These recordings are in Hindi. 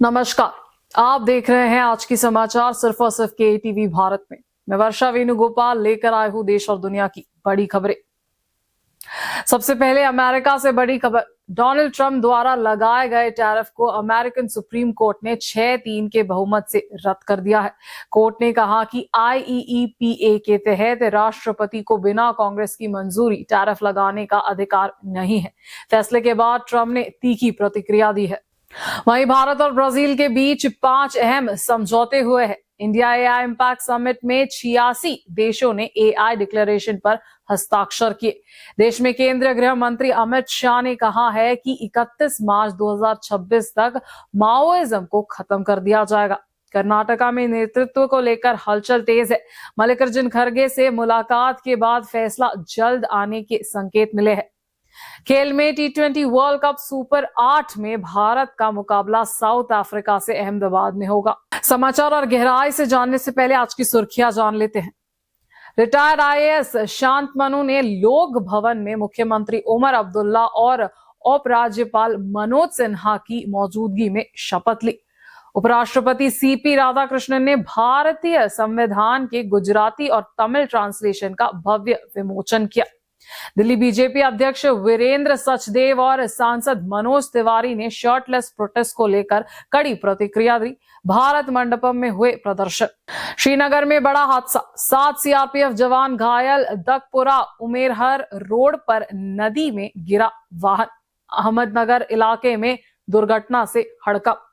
नमस्कार, आप देख रहे हैं आज की समाचार सिर्फ और सिर्फ के टीवी भारत में। मैं वर्षा वेणुगोपाल लेकर आए हूं देश और दुनिया की बड़ी खबरें। सबसे पहले अमेरिका से बड़ी खबर। डोनाल्ड ट्रंप द्वारा लगाए गए टैरिफ को अमेरिकन सुप्रीम कोर्ट ने 6-3 के बहुमत से रद्द कर दिया है। कोर्ट ने कहा कि IEEPA के तहत राष्ट्रपति को बिना कांग्रेस की मंजूरी टैरिफ लगाने का अधिकार नहीं है। फैसले के बाद ट्रंप ने तीखी प्रतिक्रिया दी है। वहीं भारत और ब्राजील के बीच 5 अहम समझौते हुए हैं। इंडिया AI इम्पैक्ट समिट में 86 देशों ने AI डिक्लेरेशन पर हस्ताक्षर किए। देश में केंद्रीय गृह मंत्री अमित शाह ने कहा है कि 31 मार्च 2026 तक माओइज्म को खत्म कर दिया जाएगा। कर्नाटका में नेतृत्व को लेकर हलचल तेज है। मल्लिकार्जुन खड़गे से मुलाकात के बाद फैसला जल्द आने के संकेत मिले हैं। खेल में T20 वर्ल्ड कप सुपर 8 में भारत का मुकाबला साउथ अफ्रीका से अहमदाबाद में होगा। समाचार और गहराई से जानने से पहले आज की सुर्खियां जान लेते हैं। रिटायर्ड IAS शांतमनु ने लोक भवन में मुख्यमंत्री उमर अब्दुल्ला और उपराज्यपाल मनोज सिन्हा की मौजूदगी में शपथ ली। उपराष्ट्रपति CP राधाकृष्णन ने भारतीय संविधान के गुजराती और तमिल ट्रांसलेशन का भव्य विमोचन किया। दिल्ली बीजेपी अध्यक्ष वीरेंद्र सचदेव और सांसद मनोज तिवारी ने शर्टलेस प्रोटेस्ट को लेकर कड़ी प्रतिक्रिया दी। भारत मंडपम में हुए प्रदर्शन। श्रीनगर में बड़ा हादसा, 7 CRPF जवान घायल। दकपुरा उमेरहर रोड पर नदी में गिरा वाहन। अहमदनगर इलाके में दुर्घटना से हड़कंप।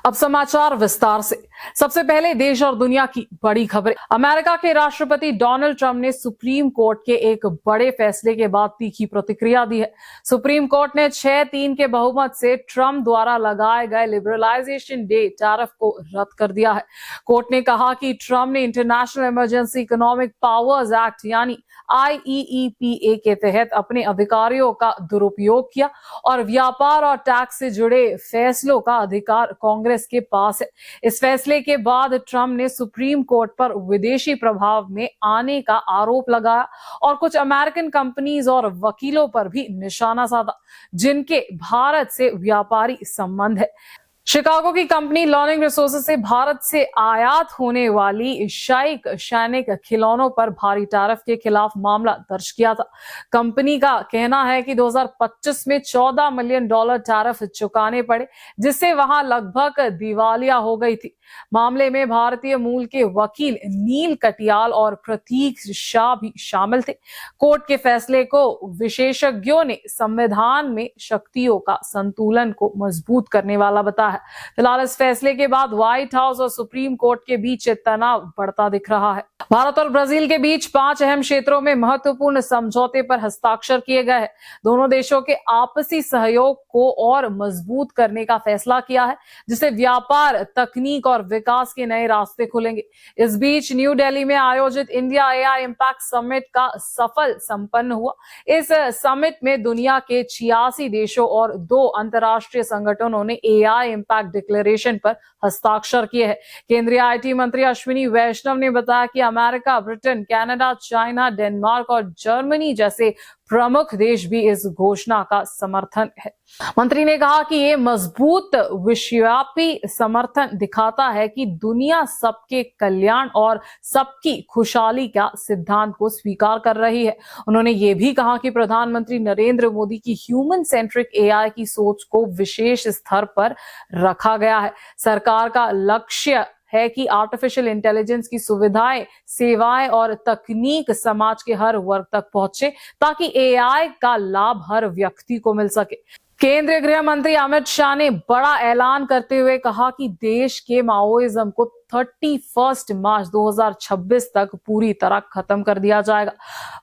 अब समाचार विस्तार से। सबसे पहले देश और दुनिया की बड़ी खबरें। अमेरिका के राष्ट्रपति डोनाल्ड ट्रंप ने सुप्रीम कोर्ट के एक बड़े फैसले के बाद तीखी प्रतिक्रिया दी है। सुप्रीम कोर्ट ने 6-3 के बहुमत से ट्रंप द्वारा लगाए गए लिबरलाइजेशन डे टैरिफ को रद्द कर दिया है। कोर्ट ने कहा कि ट्रंप ने international emergency economic powers act यानी IEEPA के तहत अपने अधिकारियों का दुरुपयोग किया और व्यापार और टैक्स से जुड़े फैसलों का अधिकार कांग्रेस के पास है। इस फैसले के बाद ट्रंप ने सुप्रीम कोर्ट पर विदेशी प्रभाव में आने का आरोप लगाया और कुछ अमेरिकन कंपनीज और वकीलों पर भी निशाना साधा जिनके भारत से व्यापारी संबंध है। शिकागो की कंपनी लर्निंग रिसोर्सेज से भारत से आयात होने वाली शैक सैनिक खिलौनों पर भारी टैरिफ के खिलाफ मामला दर्ज किया था। कंपनी का कहना है कि 2025 में $14 मिलियन टैरिफ चुकाने पड़े, जिससे वहां लगभग दिवालिया हो गई थी। मामले में भारतीय मूल के वकील नील कटियाल और प्रतीक शाह भी शामिल थे। कोर्ट के फैसले को विशेषज्ञों ने संविधान में शक्तियों का संतुलन को मजबूत करने वाला बताया। फिलहाल इस फैसले के बाद व्हाइट हाउस और सुप्रीम कोर्ट के बीच तनाव बढ़ता दिख रहा है। भारत और ब्राजील के बीच 5 अहम क्षेत्रों में महत्वपूर्ण समझौते पर हस्ताक्षर किए गए हैं। दोनों देशों के आपसी सहयोग को और मजबूत करने का फैसला किया है, जिससे व्यापार, तकनीक और विकास के नए रास्ते खुलेंगे। इस बीच न्यू दिल्ली में आयोजित इंडिया AI इम्पैक्ट समिट का सफल संपन्न हुआ। इस समिट में दुनिया के 86 देशों और 2 अंतर्राष्ट्रीय संगठनों ने AI इम्पैक्ट डिक्लेरेशन पर हस्ताक्षर किए हैं। केंद्रीय IT मंत्री अश्विनी वैष्णव ने बताया कि America, Britain, Canada, China, Denmark और जर्मनी जैसे प्रमुख देश भी इस घोषणा का समर्थन है। मंत्री ने कहा कि ये मजबूत विश्वव्यापी समर्थन दिखाता है कि दुनिया सबके कल्याण और सबकी खुशहाली का सिद्धांत को स्वीकार कर रही है। उन्होंने ये भी कहा कि प्रधानमंत्री नरेंद्र मोदी की ह्यूमन सेंट्रिक AI की सोच को विशेष स्तर पर रखा गया है। सरकार का लक्ष्य है कि आर्टिफिशियल इंटेलिजेंस की सुविधाएं, सेवाएं और तकनीक समाज के हर वर्ग तक पहुंचे ताकि AI का लाभ हर व्यक्ति को मिल सके। केंद्रीय गृह मंत्री अमित शाह ने बड़ा ऐलान करते हुए कहा कि देश के माओइज्म को 31 मार्च 2026 तक पूरी तरह खत्म कर दिया जाएगा।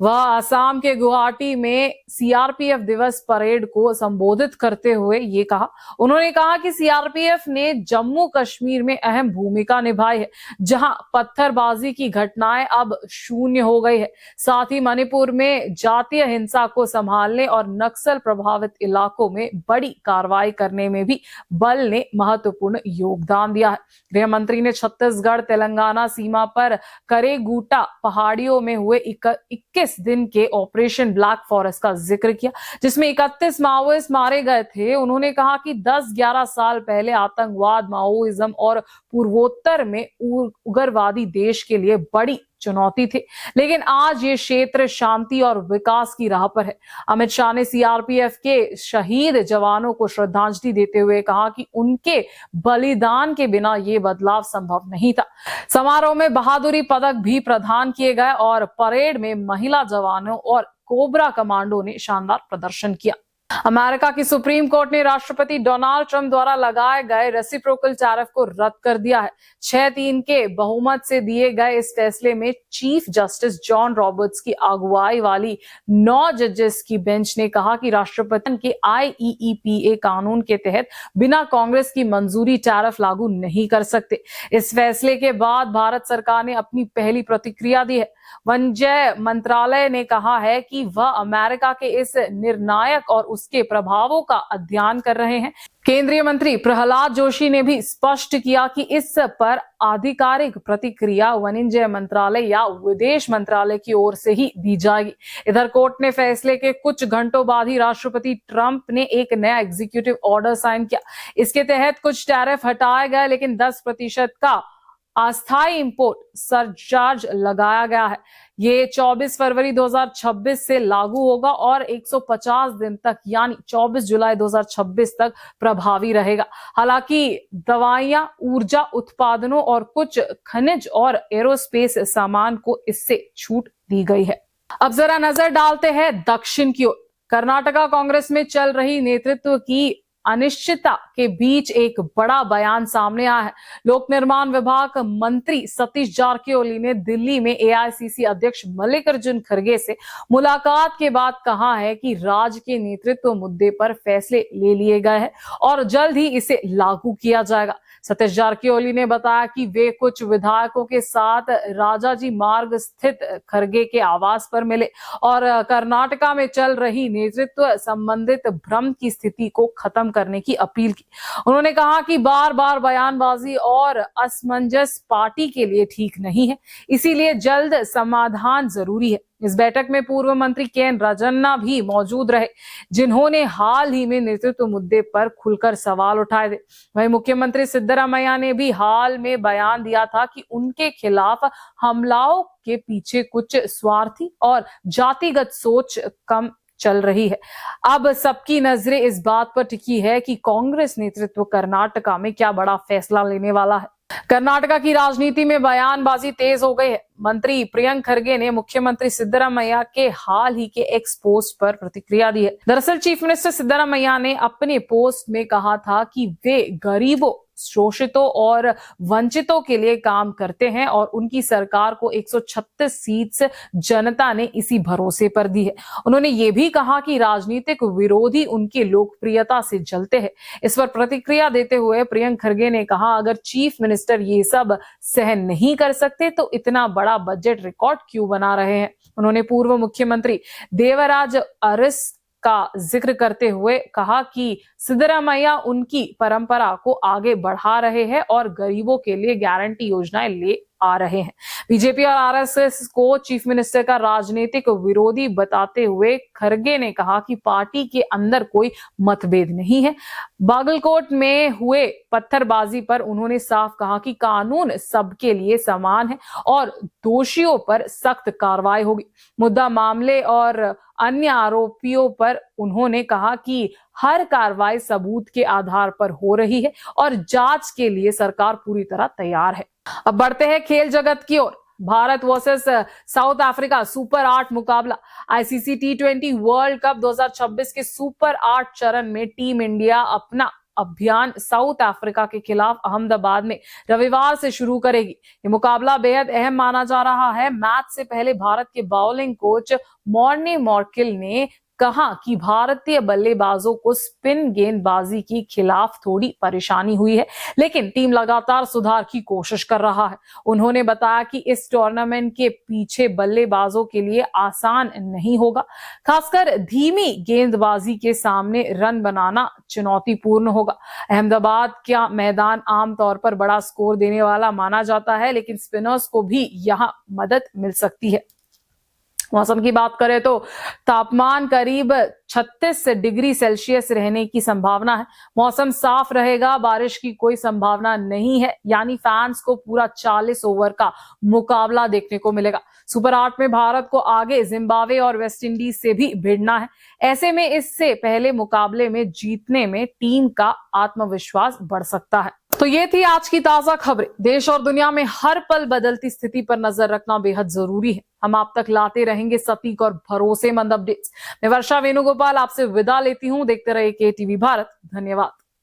वह असम के गुवाहाटी में CRPF दिवस परेड को संबोधित करते हुए ये कहा। उन्होंने कहा कि CRPF ने जम्मू कश्मीर में अहम भूमिका निभाई है, जहां पत्थरबाजी की घटनाएं अब शून्य हो गई है। साथ ही मणिपुर में जातीय हिंसा को संभालने और नक्सल प्रभावित इलाकों में बड़ी कार्रवाई करने में भी बल ने महत्वपूर्ण योगदान दिया है। गृह मंत्री ने छत्तीसगढ़ तेलंगाना सीमा पर करेगुटा पहाड़ियों में हुए 21 दिन के ऑपरेशन ब्लैक फॉरेस्ट का जिक्र किया, जिसमें 31 माओइस्ट मारे गए थे। उन्होंने कहा कि 10-11 साल पहले आतंकवाद, माओइज्म और पूर्वोत्तर में उग्रवादी देश के लिए बड़ी चुनौती थी, लेकिन आज ये क्षेत्र शांति और विकास की राह पर है। अमित शाह ने सीआरपीएफ के शहीद जवानों को श्रद्धांजलि देते हुए कहा कि उनके बलिदान के बिना ये बदलाव संभव नहीं था। समारोह में बहादुरी पदक भी प्रदान किए गए और परेड में महिला जवानों और कोबरा कमांडो ने शानदार प्रदर्शन किया। अमेरिका की सुप्रीम कोर्ट ने राष्ट्रपति डोनाल्ड ट्रंप द्वारा लगाए गए रेसिप्रोकल टैरिफ को रद्द कर दिया है। 6-3 के बहुमत से दिए गए इस फैसले में चीफ जस्टिस जॉन रॉबर्ट्स की अगुवाई वाली 9 जजेस की बेंच ने कहा कि राष्ट्रपति के IEEPA कानून के तहत बिना कांग्रेस की मंजूरी टैरिफ लागू नहीं कर सकते। इस फैसले के बाद भारत सरकार ने अपनी पहली प्रतिक्रिया दी है। वाणिज्य मंत्रालय ने कहा है कि वह अमेरिका के इस निर्णायक और उसके प्रभावों का अध्ययन कर रहे हैं। केंद्रीय मंत्री प्रहलाद जोशी ने भी स्पष्ट किया कि इस पर आधिकारिक प्रतिक्रिया वाणिज्य मंत्रालय या विदेश मंत्रालय की ओर से ही दी जाएगी। इधर कोर्ट ने फैसले के कुछ घंटों बाद ही राष्ट्रपति ट्रंप ने एक नया एग्जीक्यूटिव ऑर्डर साइन किया। इसके तहत कुछ टैरिफ हटाए गए, लेकिन 10% का अस्थायी इंपोर्ट सरचार्ज लगाया गया है। ये 24 फरवरी 2026 से लागू होगा और 150 दिन तक यानी 24 जुलाई 2026 तक प्रभावी रहेगा। हालांकि दवाइयां, ऊर्जा उत्पादनों और कुछ खनिज और एरोस्पेस सामान को इससे छूट दी गई है। अब जरा नजर डालते हैं दक्षिण की ओर। कर्नाटका कांग्रेस में चल रही नेतृत्व की अनिश्चितता के बीच एक बड़ा बयान सामने आया है। लोक निर्माण विभाग मंत्री सतीश जारकिहोली ने दिल्ली में AICC अध्यक्ष मल्लिकार्जुन खड़गे से मुलाकात के बाद कहा है कि राज्य के नेतृत्व मुद्दे पर फैसले ले लिए गए हैं और जल्द ही इसे लागू किया जाएगा। सतीश जारकिहोली ने बताया कि वे कुछ विधायकों के साथ राजाजी मार्ग स्थित खड़गे के आवास पर मिले और कर्नाटका में चल रही नेतृत्व संबंधित भ्रम की स्थिति को खत्म करने की अपील की। उन्होंने कहा कि बार बार बयानबाजी और असमंजस पार्टी के लिए ठीक नहीं है, इसीलिए जल्द समाधान जरूरी है। इस बैठक में पूर्व मंत्री KN राजन्ना भी मौजूद रहे, जिन्होंने हाल ही में नेतृत्व मुद्दे पर खुलकर सवाल उठाए थे। वहीं मुख्यमंत्री सिद्धरामैया ने भी हाल में बयान दिया था कि उनके खिलाफ हमलाओं के पीछे कुछ स्वार्थी और जातिगत सोच कम चल रही है। अब सबकी नजरें इस बात पर टिकी है कि कांग्रेस नेतृत्व कर्नाटका में क्या बड़ा फैसला लेने वाला है। कर्नाटका की राजनीति में बयानबाजी तेज हो गई है। मंत्री प्रियंक खड़गे ने मुख्यमंत्री सिद्धरामैया के हाल ही के एक्स पोस्ट पर प्रतिक्रिया दी है। दरअसल चीफ मिनिस्टर सिद्धरामैया ने अपने पोस्ट में कहा था कि वे गरीबों, शोषितों और वंचितों के लिए काम करते हैं और उनकी सरकार को 136 सीट्स जनता ने इसी भरोसे पर दी है। उन्होंने ये भी कहा कि राजनीतिक विरोधी उनकी लोकप्रियता से जलते हैं। इस पर प्रतिक्रिया देते हुए प्रियंक खड़गे ने कहा, अगर चीफ मिनिस्टर ये सब सहन नहीं कर सकते तो इतना बड़ा बजट रिकॉर्ड क्यों बना रहे हैं। उन्होंने पूर्व मुख्यमंत्री देवराज अरस का जिक्र करते हुए कहा कि सिद्धरामैया उनकी परंपरा को आगे बढ़ा रहे हैं और गरीबों के लिए गारंटी योजनाएं ले आ रहे हैं। बीजेपी और आरएसएस को चीफ मिनिस्टर का राजनीतिक विरोधी बताते हुए खड़गे ने कहा कि पार्टी के अंदर कोई मतभेद नहीं है। बागलकोट में हुए पत्थरबाजी पर उन्होंने साफ कहा कि कानून सबके लिए समान है और दोषियों पर सख्त कार्रवाई होगी। मुद्दा मामले और अन्य आरोपियों पर उन्होंने कहा कि हर कार्रवाई सबूत के आधार पर हो रही है और जांच के लिए सरकार पूरी तरह तैयार है। अब बढ़ते हैं खेल जगत की ओर। Bharat versus South Africa super 8 मुकाबला। ICC T20 वर्ल्ड कप 2026 के सुपर 8 चरण में टीम इंडिया अपना अभियान साउथ अफ्रीका के खिलाफ अहमदाबाद में रविवार से शुरू करेगी। ये मुकाबला बेहद अहम माना जा रहा है। मैच से पहले भारत के बॉलिंग कोच मॉर्नी मॉर्किल ने कहा कि भारतीय बल्लेबाजों को स्पिन गेंदबाजी के खिलाफ थोड़ी परेशानी हुई है, लेकिन टीम लगातार सुधार की कोशिश कर रहा है। उन्होंने बताया कि इस टूर्नामेंट के पीछे बल्लेबाजों के लिए आसान नहीं होगा, खासकर धीमी गेंदबाजी के सामने रन बनाना चुनौतीपूर्ण होगा। अहमदाबाद का मैदान आमतौर पर बड़ा स्कोर देने वाला माना जाता है, लेकिन स्पिनर्स को भी यहां मदद मिल सकती है। मौसम की बात करें तो तापमान करीब 36 डिग्री सेल्सियस रहने की संभावना है। मौसम साफ रहेगा, बारिश की कोई संभावना नहीं है, यानी फैंस को पूरा 40 ओवर का मुकाबला देखने को मिलेगा। सुपर 8 में भारत को आगे जिम्बाब्वे और वेस्ट इंडीज से भी भिड़ना है। ऐसे में इससे पहले मुकाबले में जीतने में टीम का आत्मविश्वास बढ़ सकता है। तो ये थी आज की ताजा खबरें। देश और दुनिया में हर पल बदलती स्थिति पर नजर रखना बेहद जरूरी है। हम आप तक लाते रहेंगे सटीक और भरोसेमंद अपडेट्स। मैं वर्षा वेणुगोपाल आपसे विदा लेती हूं। देखते रहिए KTV भारत। धन्यवाद।